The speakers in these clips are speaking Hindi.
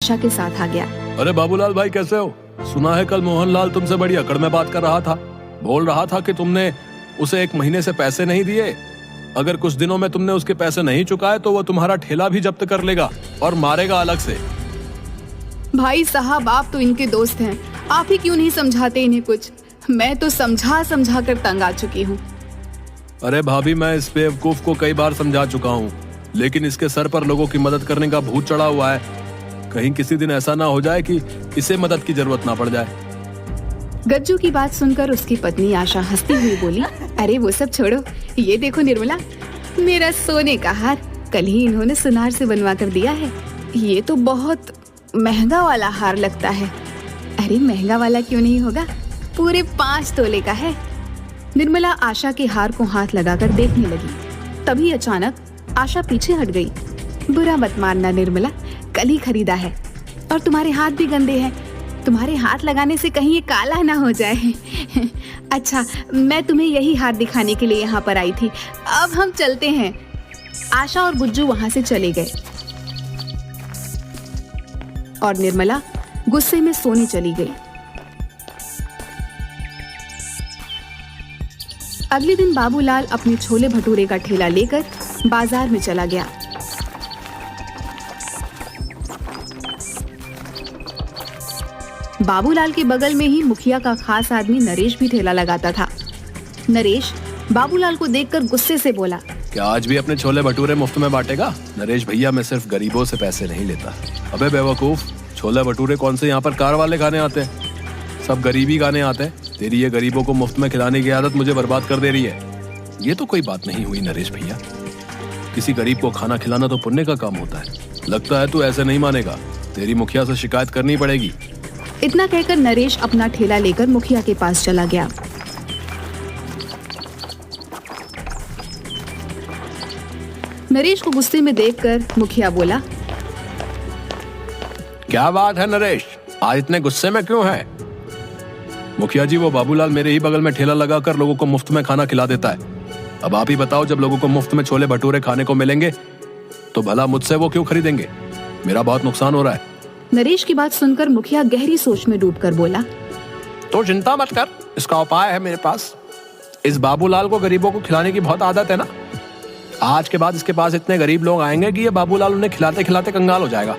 आशा के साथ आ गया। अरे बाबूलाल भाई, कैसे हो? सुना है कल मोहनलाल तुमसे बड़ी अकड़ में बात कर रहा था। बोल रहा था कि तुमने उसे 1 महीने से पैसे नहीं दिए। अगर कुछ दिनों में तुमने उसके पैसे नहीं चुकाए तो वो तुम्हारा ठेला भी जब्त कर लेगा और मारेगा अलग से। भाई साहब, आप तो इनके दोस्त हैं, आप ही क्यों नहीं समझाते इन्हें कुछ? मैं तो समझा समझा कर तंग आ चुकी हूँ। अरे भाभी, मैं इस बेवकूफ को कई बार समझा चुका हूँ, लेकिन इसके सर पर लोगों की मदद करने का भूत चढ़ा हुआ है। कहीं किसी दिन ऐसा ना हो जाए कि इसे मदद की जरूरत ना पड़ जाए। गज्जू की बात सुनकर उसकी पत्नी आशा हंसती हुई बोली, अरे वो सब छोड़ो, ये देखो निर्मला, मेरा सोने का हार कल ही इन्होंने सुनार से बनवा कर दिया है। ये तो बहुत महंगा वाला हार लगता है। अरे महंगा वाला क्यों नहीं होगा, पूरे 5 तोले का है। निर्मला आशा के हार को हाथ लगाकर देखने लगी। तभी अचानक आशा पीछे हट गई। बुरा मत मानना निर्मला, कल ही खरीदा है और तुम्हारे हाथ भी गंदे हैं। तुम्हारे हाथ लगाने से कहीं ये काला ना हो जाए। अच्छा, मैं तुम्हें यही हार दिखाने के लिए यहाँ पर आई थी। अब हम चलते हैं। आशा और गुज्जू वहाँ से चले गए और निर्मला गुस्से में सोने चली गई। अगले दिन बाबूलाल अपने छोले भटूरे का ठेला लेकर बाजार में चला गया। बाबूलाल के बगल में ही मुखिया का खास आदमी नरेश भी ठेला लगाता था। नरेश बाबूलाल को देखकर गुस्से से बोला, क्या आज भी अपने छोले भटूरे मुफ्त में बांटेगा? नरेश भैया, मैं सिर्फ गरीबों से पैसे नहीं लेता। अबे बेवकूफ, छोले भटूरे कौन से यहाँ पर कार वाले खाने आते हैं? सब गरीबी खाने आते हैं। तेरी ये गरीबों को मुफ्त में खिलाने की आदत मुझे बर्बाद कर दे रही है। ये तो कोई बात नहीं हुई नरेश भैया। किसी गरीब को खाना खिलाना तो पुण्य का काम होता है। लगता है तू ऐसे नहीं मानेगा। तेरी मुखिया से शिकायत करनी पड़ेगी। इतना कहकर नरेश अपना ठेला लेकर मुखिया के पास चला गया। नरेश को गुस्से में देखकर मुखिया बोला, क्या बात है नरेश, आज इतने गुस्से में क्यों है? मुखिया जी, वो बाबूलाल मेरे ही बगल में ठेला लगाकर लोगों को मुफ्त में खाना खिला देता है। अब आप ही बताओ, जब लोगों को मुफ्त में छोले भटूरे खाने को मिलेंगे तो भला मुझसे वो क्यों खरीदेंगे? मेरा बहुत नुकसान हो रहा है। नरेश की बात सुनकर मुखिया गहरी सोच में डूबकर बोला, तो चिंता मत कर, इसका उपाय है मेरे पास। इस बाबूलाल को गरीबों को खिलाने की बहुत आदत है ना। आज के बाद इसके पास इतने गरीब लोग आएंगे कि ये बाबूलाल उन्हें खिलाते खिलाते कंगाल हो जाएगा।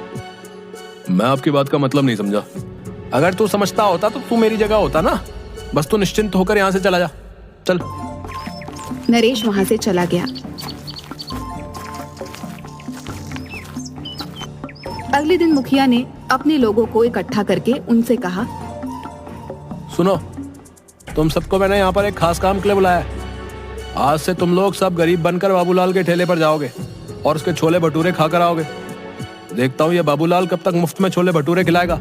मैं आपकी बात का मतलब नहीं समझा। अगर तू समझता होता तो तू मेरी जगह होता ना। बस तू निश्चिंत होकर यहाँ से चला जा। चल। नरेश वहां से चला गया। अगले दिन मुखिया ने अपने लोगों को इकट्ठा करके उनसे कहा, सुनो, तुम सबको मैंने यहाँ पर एक खास काम के लिए बुलाया है। आज से तुम लोग सब गरीब बनकर बाबूलाल के ठेले पर जाओगे और उसके छोले भटूरे खाकर आओगे। देखता हूँ ये बाबूलाल कब तक मुफ्त में छोले भटूरे खिलाएगा।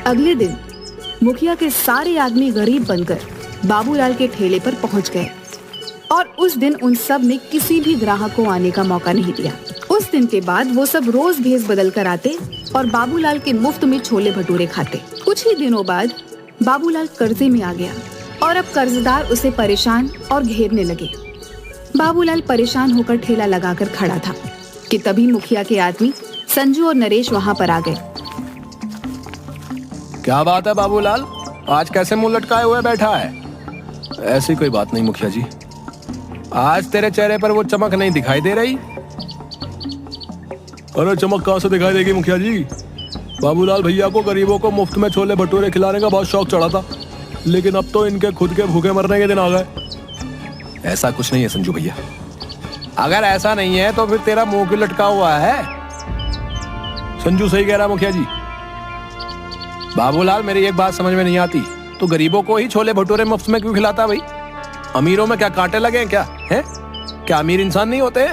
अगले दिन मुखिया के सारे आदमी गरीब बनकर बाबूलाल के ठेले पर पहुंच गए और उस दिन उन सब ने किसी भी ग्राहक को आने का मौका नहीं दिया। उस दिन के बाद वो सब रोज भेस बदल कर आते और बाबूलाल के मुफ्त में छोले भटूरे खाते। कुछ ही दिनों बाद बाबूलाल कर्जे में आ गया और अब कर्जदार उसे परेशान और घेरने लगे। बाबूलाल परेशान होकर ठेला लगाकर खड़ा था कि तभी मुखिया के आदमी संजू और नरेश वहां पर आ गए। क्या बात है बाबूलाल, आज कैसे मुंह लटकाए हुए बैठा है? ऐसी कोई बात नहीं मुखिया जी, आज तेरे चेहरे पर वो चमक नहीं दिखाई दे रही। अरे चमक कहाँ से दिखाई देगी मुखिया जी? बाबूलाल भैया को गरीबों को मुफ्त में छोले भटूरे खिलाने का बहुत शौक चढ़ा था, लेकिन अब तो इनके खुद के भूखे मरने के दिन आ गए। ऐसा कुछ नहीं है संजू भैया। अगर ऐसा नहीं है तो फिर तेरा मुंह क्यों लटका हुआ है? संजू सही कह रहा मुखिया जी। बाबूलाल, मेरी एक बात समझ में नहीं आती, तो गरीबों को ही छोले भटूरे मुफ्त में क्यों खिलाता भाई? अमीरों में क्या कांटे लगे हैं क्या? है क्या अमीर इंसान नहीं होते?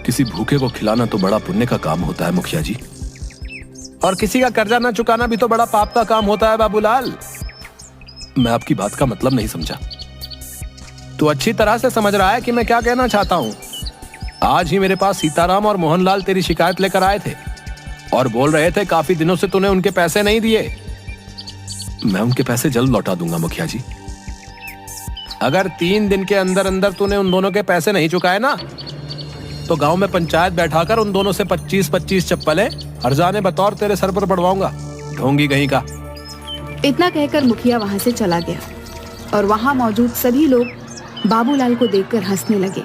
किसी भूखे को खिलाना तो बड़ा पुण्य का काम होता है मुखिया जी, और किसी का कर्जा न चुकाना भी तो बड़ा पाप का काम होता है बाबूलाल। मैं आपकी बात का मतलब नहीं समझा। तू अच्छी तरह से समझ रहा है कि मैं क्या कहना चाहता हूँ। आज ही मेरे पास सीताराम और मोहनलाल तेरी शिकायत लेकर आए थे और बोल रहे थे काफी दिनों से तूने उनके पैसे नहीं दिए। मैं उनके पैसे जल्द लौटा दूंगा मुखिया जी। अगर 3 दिन के अंदर अंदर तूने उन दोनों के पैसे नहीं चुकाए ना, तो गांव में पंचायत बैठाकर उन दोनों से 25-25 चप्पलें हर्जाने बतौर तेरे सर पर पड़वाऊंगा, ढोंगी कहीं का। इतना कहकर मुखिया वहां से चला गया और वहां मौजूद सभी लोग बाबूलाल को देखकर हंसने लगे।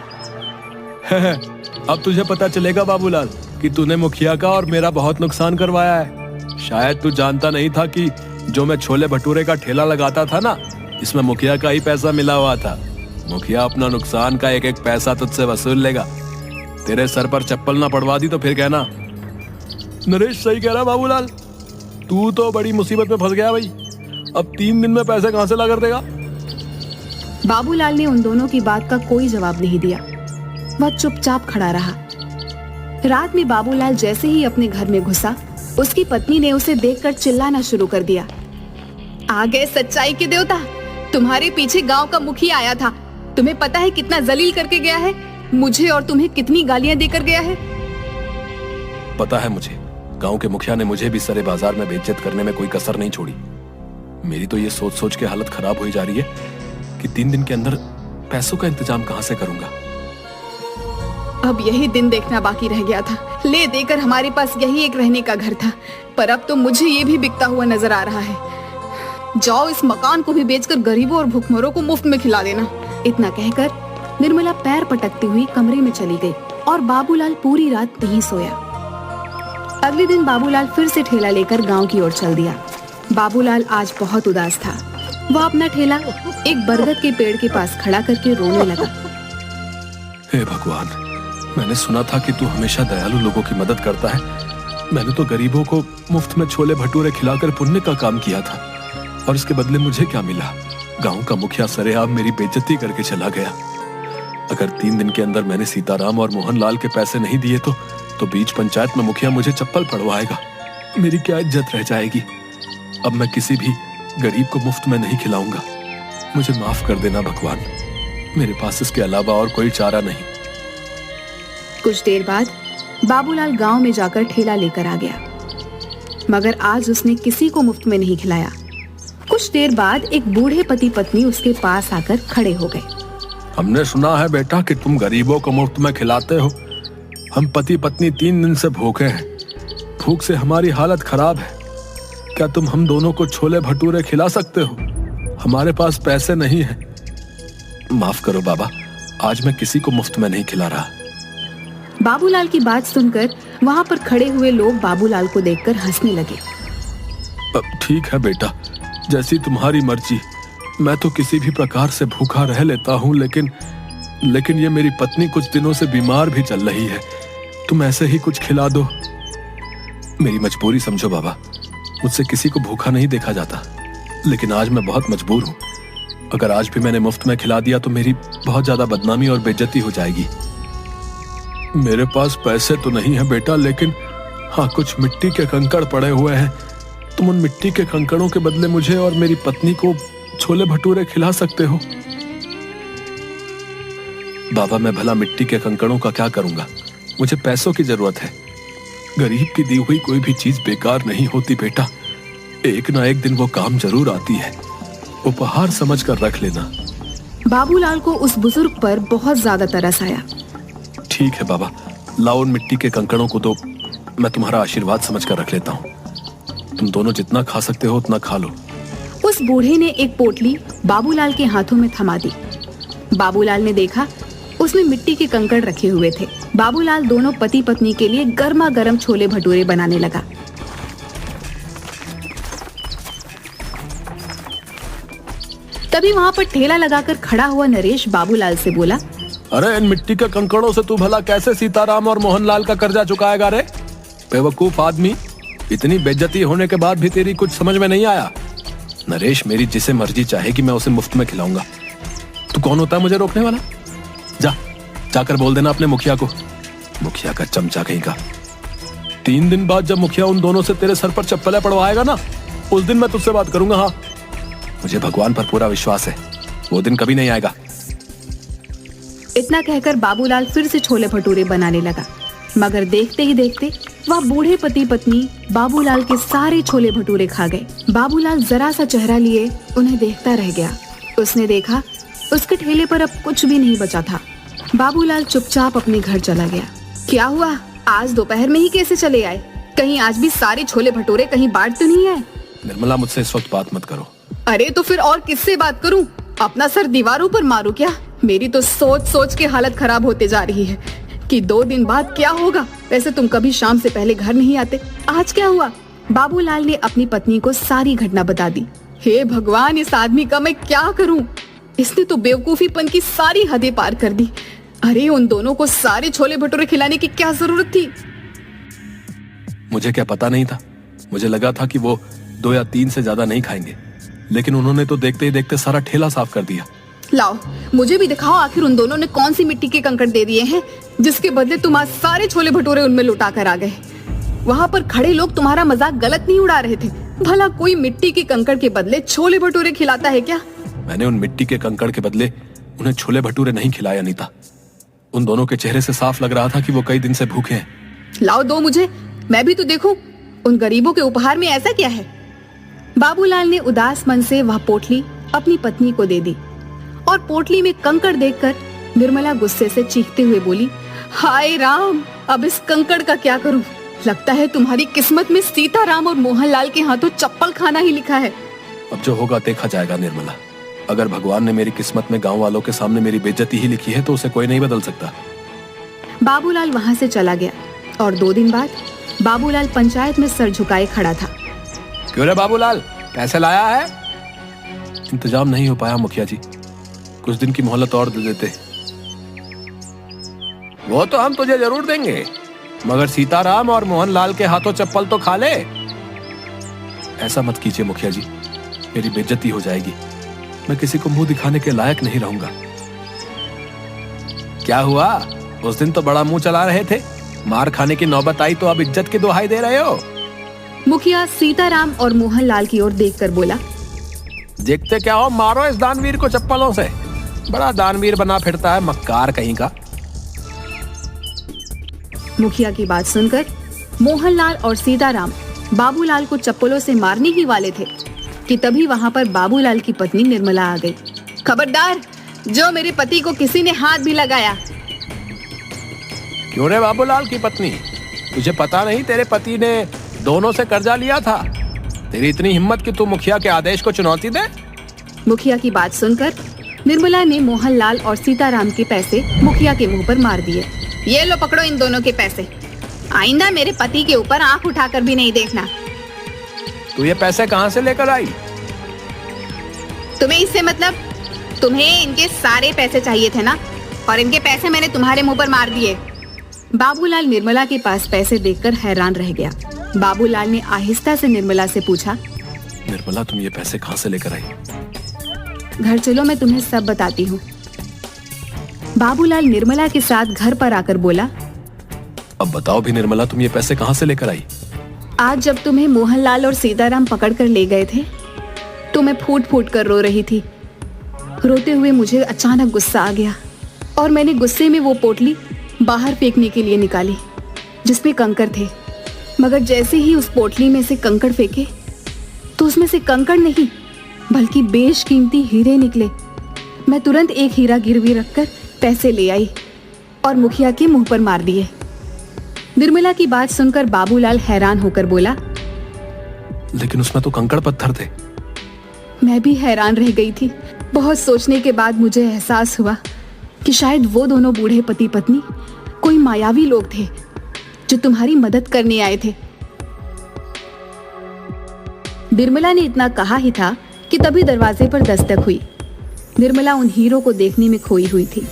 अब तुझे पता चलेगा बाबूलाल कि तूने मुखिया का और मेरा बहुत नुकसान करवाया है। शायद तू जानता नहीं था कि जो मैं छोले भटूरे का ठेला लगाता था ना, इसमें मुखिया का ही पैसा मिला हुआ था। मुखिया अपना नुकसान का एक एक पैसा तुझसे वसूल लेगा। तेरे सर पर चप्पल ना पड़वा दी तो फिर कहना। नरेश सही कह रहा बाबूलाल, तू तो बड़ी मुसीबत में फंस गया भाई। अब 3 दिन में पैसे कहां से ला कर देगा? बाबूलाल ने उन दोनों की बात का कोई जवाब नहीं दिया। वह चुपचाप खड़ा रहा। रात में बाबूलाल जैसे ही अपने घर में घुसा, उसकी पत्नी ने उसे देखकर चिल्लाना शुरू कर दिया। आ गए सच्चाई के देवता, तुम्हारे पीछे गांव का मुखिया आया था। तुम्हें पता है कितना जलील करके गया है, मुझे और तुम्हें कितनी गालियां देकर गया है। पता है मुझे, गांव के मुखिया ने मुझे भी सरे बाजार में बेइज्जत करने में कोई कसर नहीं छोड़ी। मेरी तो ये सोच सोच के हालत खराब हुई जा रही है कि 3 दिन के अंदर पैसों का इंतजाम कहां से करूंगा। अब यही दिन देखना बाकी रह गया था। ले देकर हमारे पास यही एक रहने का घर था, पर अब तो मुझे ये भी बिकता हुआ नजर आ रहा है। जाओ इस मकान को भी बेचकर गरीबों और भूखमरों को मुफ्त में खिला देना। इतना कहकर निर्मला पैर पटकती हुई कमरे में चली गई और बाबूलाल पूरी रात नहीं सोया। अगले दिन बाबूलाल फिर से ठेला लेकर गांव की ओर चल दिया। बाबूलाल आज बहुत उदास था। वह अपना ठेला एक बरगद के पेड़ के पास खड़ा करके रोने लगा। हे भगवान, मैंने सुना था कि तू हमेशा दयालु लोगों की मदद करता है। मैंने तो गरीबों को मुफ्त में छोले भटूरे खिलाकर पुण्य का काम किया था, और इसके बदले मुझे क्या मिला? गांव का मुखिया सरेआम मेरी बेइज्जती करके चला गया। अगर 3 दिन के अंदर मैंने सीताराम और मोहनलाल के पैसे नहीं दिए तो बीच पंचायत में मुखिया मुझे चप्पल पड़वाएगा। मेरी क्या इज्जत रह जाएगी। अब मैं किसी भी गरीब को मुफ्त में नहीं खिलाऊंगा। मुझे माफ कर देना भगवान, मेरे पास इसके अलावा और कोई चारा नहीं। कुछ देर बाद बाबूलाल गांव में जाकर ठेला लेकर आ गया, मगर आज उसने किसी को मुफ्त में नहीं खिलाया। कुछ देर बाद एक बूढ़े पति पत्नी उसके पास आकर खड़े हो गए। हमने सुना है बेटा कि तुम गरीबों को मुफ्त में खिलाते हो। हम पति पत्नी 3 दिन से भूखे हैं। भूख से हमारी हालत खराब है। क्या तुम हम दोनों को छोले भटूरे खिला सकते हो? हमारे पास पैसे नहीं है। माफ करो बाबा, आज मैं किसी को मुफ्त में नहीं खिला रहा। बाबूलाल की बात सुनकर वहां पर खड़े हुए लोग बाबूलाल को देखकर हंसने लगे। ठीक है बेटा, जैसी तुम्हारी मर्जी। मैं तो किसी भी प्रकार से भूखा रह लेता हूँ, लेकिन ये मेरी पत्नी कुछ दिनों से बीमार भी चल रही है। तुम ऐसे ही कुछ खिला दो। मेरी मजबूरी समझो बाबा, मुझसे किसी को भूखा नहीं देखा जाता, लेकिन आज मैं बहुत मजबूर हूँ। अगर आज भी मैंने मुफ्त में खिला दिया तो मेरी बहुत ज्यादा बदनामी और बेइज्जती हो जाएगी। मेरे पास पैसे तो नहीं है बेटा, लेकिन हाँ, कुछ मिट्टी के कंकड़ पड़े हुए हैं। तुम उन मिट्टी के कंकड़ों के बदले मुझे और मेरी पत्नी को छोले भटूरे खिला सकते हो। बाबा, मैं भला मिट्टी के कंकड़ों का क्या करूंगा? मुझे पैसों की जरूरत है। गरीब की दी हुई कोई भी चीज बेकार नहीं होती बेटा। एक ना एक दिन वो काम जरूर आती है। उपहार समझकर रख लेना। बाबूलाल को उस बुजुर्ग पर बहुत ज्यादा तरस आया। ठीक है बाबा, लाओ उन मिट्टी के कंकड़ों को तो मैं तुम्हारा आशीर्वाद समझकर रख लेता हूँ। तुम दोनों जितना खा सकते हो उतना खा लो। उस बूढ़े ने एक पोटली बाबूलाल के हाथों में थमा दी। बाबूलाल ने देखा उसमें मिट्टी के कंकड़ रखे हुए थे। बाबूलाल दोनों पति पत्नी के लिए गर्मा गर्म छोले भटूरे बनाने लगा। तभी वहां पर ठेला लगाकर खड़ा हुआ नरेश बाबूलाल से बोला, अरे इन मिट्टी के कंकड़ों से तू भला कैसे सीताराम और मोहनलाल का कर्जा चुकाएगा रे? बेवकूफ आदमी, इतनी बेइज्जती होने के बाद भी तेरी कुछ समझ में नहीं आया? नरेश, मेरी जिसे मर्जी चाहेगी मैं उसे मुफ्त में खिलाऊंगा। तू कौन होता है मुझे रोकने वाला? जाकर बोल देना अपने मुखिया को। मुखिया का चमचा कहीं का। 3 दिन बाद जब मुखिया उन दोनों से तेरे सर पर चप्पलें पड़वाएगा ना, उस दिन मैं तुझसे बात करूंगा। हाँ, मुझे भगवान पर पूरा विश्वास है, वो दिन कभी नहीं आएगा। इतना कहकर बाबूलाल फिर से छोले भटूरे बनाने लगा, मगर देखते ही देखते वह बूढ़े पति पत्नी बाबूलाल के सारे छोले भटूरे खा गए। बाबूलाल जरा सा चेहरा लिए उन्हें देखता रह गया। उसने देखा उसके ठेले पर अब कुछ भी नहीं बचा था। बाबूलाल चुपचाप अपने घर चला गया। क्या हुआ, आज दोपहर में ही कैसे चले आए? कहीं आज भी सारे छोले भटूरे कहीं बांट तो नहीं आए? निर्मला, मुझसे इस वक्त बात मत करो। अरे तो फिर और किससे बात करूं? अपना सर दीवारों पर मारूं क्या? मेरी तो सोच सोच के हालत खराब होते जा रही है कि 2 दिन बाद क्या होगा। वैसे तुम कभी शाम से पहले घर नहीं आते, आज क्या हुआ? बाबूलाल ने अपनी पत्नी को सारी घटना बता दी। हे भगवान, इस आदमी का मैं क्या करूं? इसने तो बेवकूफीपन की सारी हदें पार कर दी। अरे उन दोनों को सारे छोले भटूरे खिलाने की क्या जरूरत थी? मुझे क्या पता नहीं था। मुझे लगा था कि वो 2 या 3 से ज्यादा नहीं खाएंगे, लेकिन उन्होंने तो देखते ही देखते सारा ठेला साफ कर दिया। लाओ, मुझे भी दिखाओ आखिर उन दोनों ने कौन सी मिट्टी के कंकड़ दे दिए हैं जिसके बदले तुम आज सारे छोले भटूरे उनमें लुटा कर आ गए। वहाँ पर खड़े लोग तुम्हारा मजाक गलत नहीं उड़ा रहे थे। भला कोई मिट्टी के कंकड़ के बदले छोले भटूरे खिलाता है क्या? मैंने उन मिट्टी के कंकड़ के बदले उन्हें छोले भटूरे नहीं खिलाया अनीता। उन दोनों के चेहरे से साफ लग रहा था कि वो कई दिन से भूखे हैं। लाओ दो मुझे, मैं भी तो देखूं उन गरीबों के उपहार में ऐसा क्या है। बाबूलाल ने उदास मन से वह पोटली अपनी पत्नी को दे दी और पोटली में कंकड़ देखकर निर्मला गुस्से से चीखते हुए बोली, हाय राम, अब इस कंकड़ का क्या करूं? लगता है तुम्हारी किस्मत में सीताराम और मोहनलाल के हाथों चप्पल खाना ही लिखा है। अब जो होगा देखा जाएगा निर्मला। अगर भगवान ने मेरी किस्मत में गांव वालों के सामने मेरी बेइज्जती ही लिखी है तो उसे कोई नहीं बदल सकता। बाबूलाल वहां से चला गया और 2 दिन बाद बाबूलाल पंचायत में सर झुकाए खड़ा था। क्यों रे बाबूलाल, पैसे लाया है? इंतजाम नहीं हो पाया मुखिया जी, कुछ दिन की मोहलत और दे देते। वो तो हम तुझे जरूर देंगे, मगर सीताराम और मोहनलाल के हाथों चप्पल तो खा ले। ऐसा मत कीजिए मुखिया जी, मेरी बेइज्जती हो जाएगी। मैं किसी को मुंह दिखाने के लायक नहीं रहूंगा। क्या हुआ, उस दिन तो बड़ा मुंह चला रहे थे, मार खाने की नौबत आई तो अब इज्जत की दुहाई दे रहे हो? मुखिया सीताराम और मोहनलाल की ओर देखकर बोला, देखते क्या हो, मारो इस दानवीर को चप्पलों से। बड़ा दानवीर बना फिरता है, मक्कार कहीं का। मुखिया की बात सुनकर मोहनलाल और सीताराम बाबूलाल को चप्पलों से मारने ही वाले थे कि तभी वहां पर बाबूलाल की पत्नी निर्मला आ गई। खबरदार, जो मेरे पति को किसी ने हाथ भी लगाया। क्यों रे बाबूलाल की पत्नी, तुझे पता नहीं तेरे पति ने दोनों से कर्जा लिया था? तेरी इतनी हिम्मत कि तू मुखिया के आदेश को चुनौती दे? मुखिया की बात सुनकर निर्मला ने मोहनलाल और सीताराम के पैसे मुखिया के मुंह पर मार दिए। ये लो, पकड़ो इन दोनों के पैसे। आइंदा मेरे पति के ऊपर आंख उठाकर भी नहीं देखना। तू ये पैसे कहाँ से लेकर आई? तुम्हें इससे मतलब? तुम्हें इनके सारे पैसे चाहिए थे ना, और इनके पैसे मैंने तुम्हारे मुंह पर मार दिए। बाबूलाल निर्मला के पास पैसे देखकर हैरान रह गया। बाबूलाल ने आहिस्ता से निर्मला से पूछा, निर्मला, तुम ये पैसे कहाँ से लेकर आई? घर चलो, मैं तुम्हें सब बताती हूँ। बाबूलाल निर्मला के साथ घर पर आकर बोला, अब बताओ भी निर्मला, तुम ये पैसे कहाँ से लेकर आई? आज जब तुम्हें मोहनलाल और सीताराम पकड़ कर ले गए थे तो मैं फूट फूट कर रो रही थी। रोते हुए मुझे अचानक गुस्सा आ गया और मैंने गुस्से में वो पोटली बाहर फेंकने के लिए निकाली जिसमें कंकड़ थे। मगर जैसे ही उस पोटली में से कंकड़ फेंके तो उसमें से कंकड़ नहीं बल्कि बेशकीमती हीरे निकले। मैं तुरंत एक हीरा गिरवी रखकर पैसे ले आई और मुखिया के मुंह पर मार दिए। निर्मला की बात सुनकर बाबूलाल हैरान होकर बोला, लेकिन उसमें तो कंकड़ पत्थर थे। मैं भी हैरान रह गई थी। बहुत सोचने के बाद मुझे एहसास हुआ कि शायद वो दोनों बूढ़े पति पत्नी कोई मायावी लोग थे जो तुम्हारी मदद करने आए थे। निर्मला ने इतना कहा ही था कि तभी दरवाजे पर दस्तक हुई। निर्मला उन हीरों को देखने में खोई हुई थी।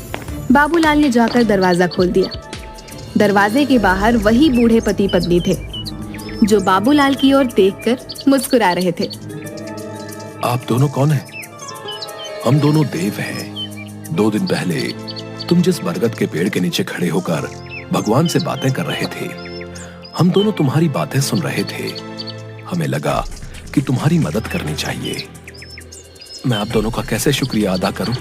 बाबूलाल ने जाकर दरवाजा खोल दिया। दरवाजे के बाहर वही बूढ़े पति पत्नी थे जो बाबूलाल की ओर देखकर मुस्कुरा रहे थे। आप दोनों कौन हैं? हम दोनों देव हैं। 2 दिन पहले तुम जिस बरगद के पेड़ के नीचे खड़े होकर भगवान से बातें कर रहे थे, हम दोनों तुम्हारी बातें सुन रहे थे। हमें लगा कि तुम्हारी मदद करनी चाहिए। मैं आप दोनों का कैसे शुक्रिया अदा करूं?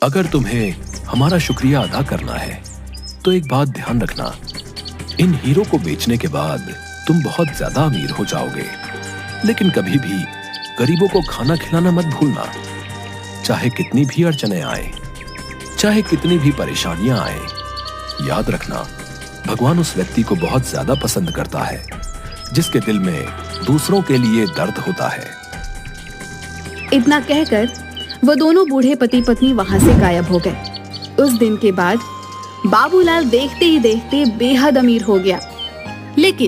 अगर तुम्हें हमारा शुक्रिया अदा करना है तो एक बात ध्यान रखना, इन हीरो को बेचने के बाद तुम बहुत ज्यादा अमीर हो जाओगे। लेकिन कभी भी गरीबों को खाना खिलाना मत भूलना, चाहे कितनी भी अड़चने आए, चाहे कितनी भी परेशानियां आए, याद रखना भगवान उस व्यक्ति को बहुत ज्यादा पसंद करता है जिसके दिल में दूसरों के लिए दर्द होता है। इतना कहकर वो दोनों बूढ़े पति पत्नी वहां से गायब हो गए। उस दिन के बाद बाबूलाल देखते ही देखते बेहद अमीर हो गया। लेकिन